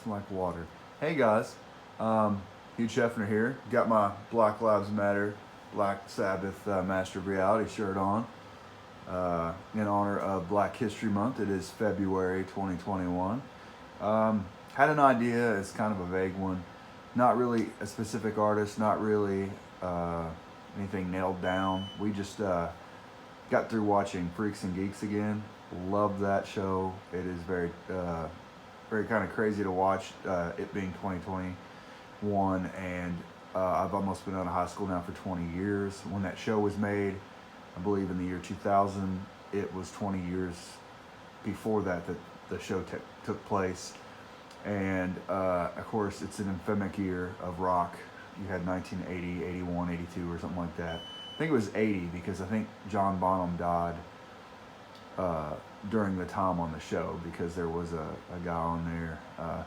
nothing like water. Hey guys, Hugh Scheffner here. Got my Black Lives Matter, Black Sabbath Master of Reality shirt on in honor of Black History Month. It is February 2021. Had an idea, it's kind of a vague one. Not really a specific artist, not really anything nailed down. We just got through watching Freaks and Geeks again. Love that show. It is very kind of crazy to watch, it being 2021, and I've almost been out of high school now for 20 years. When that show was made, I believe in the year 2000, it was 20 years before that the show took place. And of course, it's an infamic year of rock. You had 1980, 81, 82, or something like that. I think it was 80 because I think John Bonham died during the time on the show, because there was a guy on there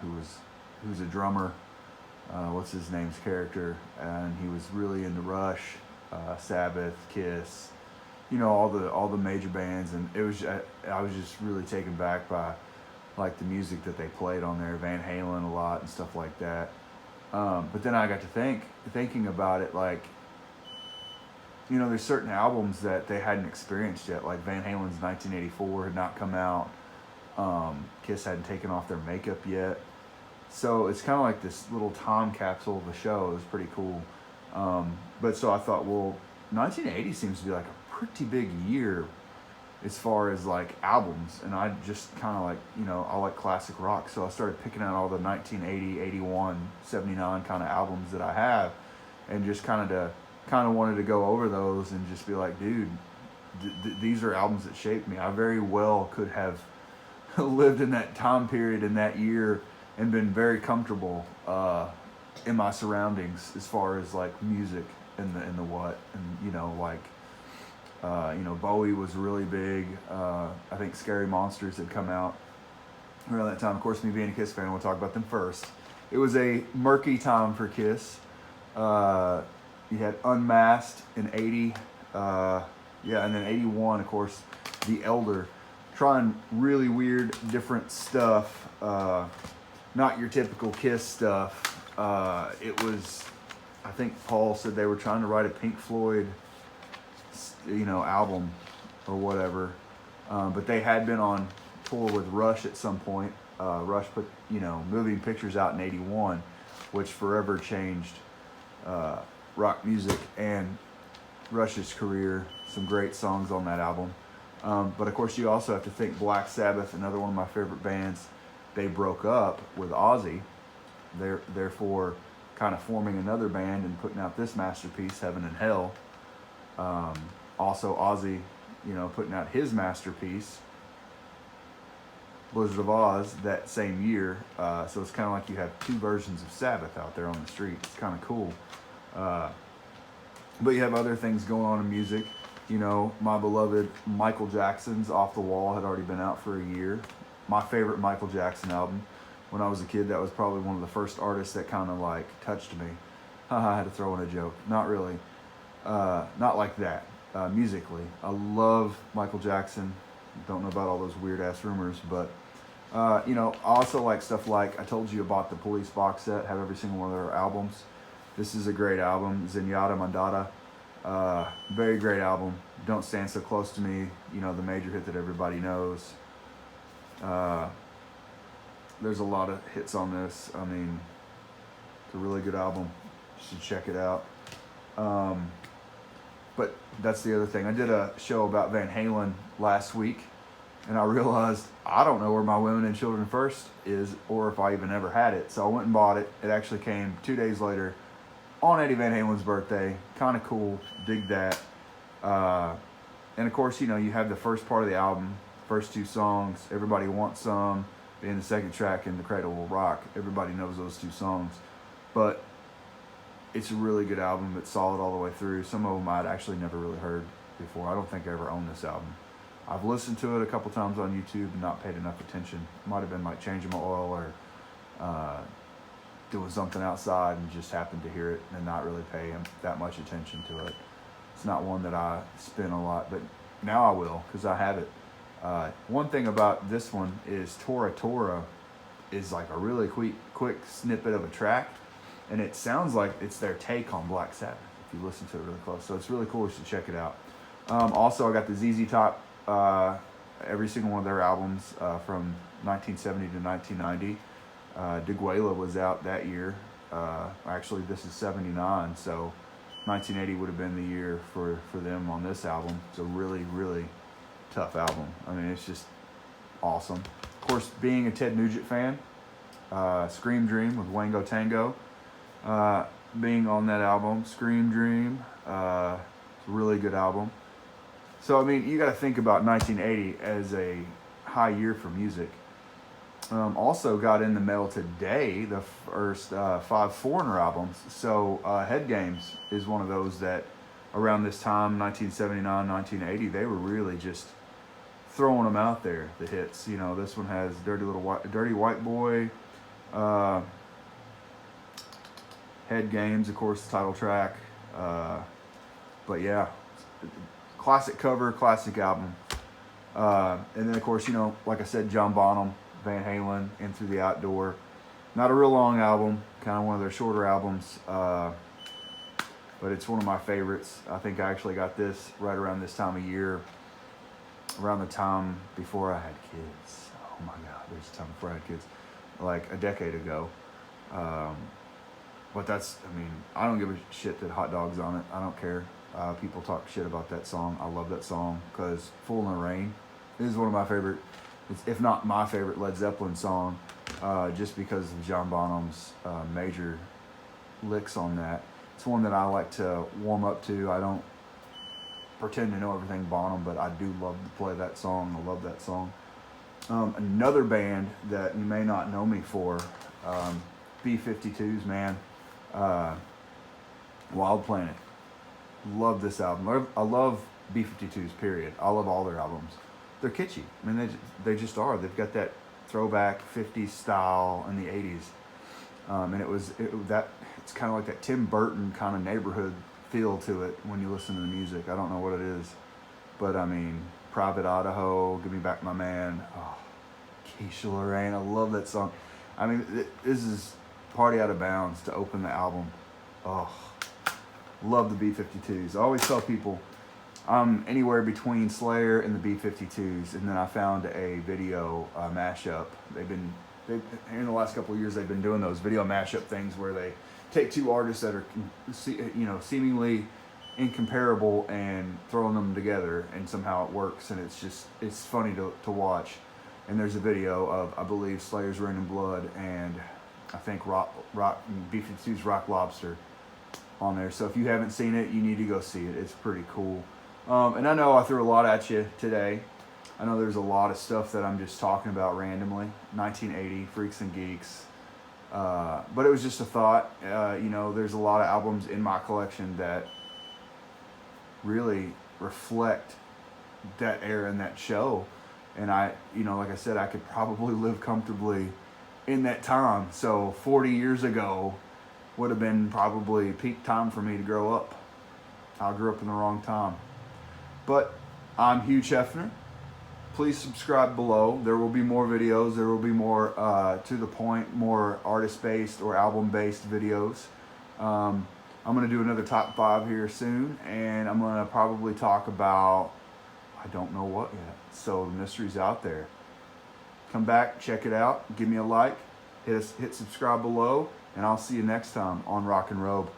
who's a drummer. What's his name's character? And he was really into Rush, Sabbath, Kiss, all the major bands. And it was I was just really taken back by like the music that they played on there, Van Halen a lot and stuff like that. But then I got to thinking about it, like, there's certain albums that they hadn't experienced yet, like Van Halen's 1984 had not come out. Kiss hadn't taken off their makeup yet. So it's kind of like this little time capsule of the show. It was pretty cool. But so I thought, well, 1980 seems to be like a pretty big year as far as like albums. And I just kind of like, I like classic rock. So I started picking out all the 1980, 81, 79 kind of albums that I have, and just kind of wanted to go over those and just be like, dude, these are albums that shaped me. I very well could have lived in that time period in that year and been very comfortable in my surroundings as far as like music and the what, and Bowie was really big. I think Scary Monsters had come out around that time. Of course, me being a Kiss fan, we'll talk about them first. It was a murky time for Kiss. You had Unmasked in 80, and then 81, of course, The Elder, trying really weird, different stuff, not your typical Kiss stuff. It was, I think Paul said they were trying to write a Pink Floyd, album or whatever, but they had been on tour with Rush at some point. Rush put, Moving Pictures out in 81, which forever changed rock music and Rush's career. Some great songs on that album. But of course, you also have to think Black Sabbath, another one of my favorite bands. They broke up with Ozzy, therefore kind of forming another band and putting out this masterpiece, Heaven and Hell. Also Ozzy, putting out his masterpiece, Blizzard of Oz, that same year. So it's kind of like you have two versions of Sabbath out there on the street. It's kind of cool. But you have other things going on in music. My beloved Michael Jackson's Off the Wall had already been out for a year. My favorite Michael Jackson album. When I was a kid, that was probably one of the first artists that kind of like touched me. I had to throw in a joke. Not really. Not like that. Musically, I love Michael Jackson. Don't know about all those weird ass rumors, but I also like stuff like, I told you about the Police box set, have every single one of their albums. This is a great album, Zenyatta Mandata. Very great album. Don't Stand So Close to Me, the major hit that everybody knows. There's a lot of hits on this. I mean, it's a really good album. You should check it out. But that's the other thing. I did a show about Van Halen last week, and I realized I don't know where my Women and Children First is, or if I even ever had it. So I went and bought it. It actually came 2 days later on Eddie Van Halen's birthday. Kind of cool. Dig that. And of course, you have the first part of the album, first two songs, Everybody Wants Some, being the second track, in The Cradle Will Rock. Everybody knows those two songs. But it's a really good album. It's solid all the way through. Some of them I'd actually never really heard before. I don't think I ever owned this album. I've listened to it a couple times on YouTube and not paid enough attention. Might have been like changing my oil or doing something outside and just happened to hear it and not really pay that much attention to it. It's not one that I spin a lot, but now I will because I have it. One thing about this one is Tora Tora is like a really quick snippet of a track, and it sounds like it's their take on Black Sabbath if you listen to it really close. So it's really cool. You should check it out. Also, I got the ZZ Top, every single one of their albums from 1970 to 1990. Diguela was out that year. Actually, this is 79, so 1980 would have been the year for them on this album. It's a really, really tough album. I mean, it's just awesome. Of course, being a Ted Nugent fan, Scream Dream with Wango Tango, being on that album, Scream Dream, it's a really good album. So, I mean, you got to think about 1980 as a high year for music. Also got in the mail today the first 5 Foreigner albums. So Head Games is one of those that around this time, 1979, 1980, they were really just throwing them out there, the hits. You know, this one has Dirty White Boy, Head Games, of course, the title track. But yeah, classic cover, classic album. And then, of course, you know, like I said, John Bonham, Van Halen, In Through the Outdoor. Not a real long album, kind of one of their shorter albums, but it's one of my favorites. I think I actually got this right around this time of year, around the time before I had kids. Oh my God, there's a time before I had kids, like a decade ago. But that's, I mean, I don't give a shit that Hot Dog's on it. I don't care. People talk shit about that song. I love that song because Fool in the Rain is one of my favorite, if not my favorite Led Zeppelin song, just because of John Bonham's major licks on that. It's one that I like to warm up to. I don't pretend to know everything Bonham, but I do love to play that song. I love that song. Another band that you may not know me for, B-52s, man. Wild Planet. Love this album. I love B-52s, period. I love all their albums. They're kitschy. I mean, they just are. They've got that throwback 50s style in the 80s. And it's kind of like that Tim Burton kind of neighborhood feel to it when you listen to the music. I don't know what it is. But, I mean, Private Idaho, Give Me Back My Man. Oh, Keisha Lorraine. I love that song. I mean, this is Party Out of Bounds to open the album. Oh, love the B-52s. I always tell people I'm anywhere between Slayer and the B-52s, and then I found a video mashup. In the last couple of years, they've been doing those video mashup things where they take two artists that are, seemingly incomparable and throwing them together, and somehow it works, and it's funny to watch. And there's a video of, I believe, Slayer's Rain and Blood and I think B-52's Rock Lobster on there. So if you haven't seen it, you need to go see it. It's pretty cool. And I know I threw a lot at you today. I know there's a lot of stuff that I'm just talking about randomly. 1980, Freaks and Geeks. But it was just a thought. There's a lot of albums in my collection that really reflect that era and that show. And like I said, I could probably live comfortably in that time. So 40 years ago would have been probably peak time for me to grow up. I grew up in the wrong time. But I'm Hugh Hefner. Please subscribe below. There will be more videos. There will be more to the point, more artist-based or album-based videos. I'm going to do another top 5 here soon, and I'm going to probably talk about, I don't know what yet. So the mystery's out there. Come back, check it out, give me a like, hit subscribe below, and I'll see you next time on Rock and Robe.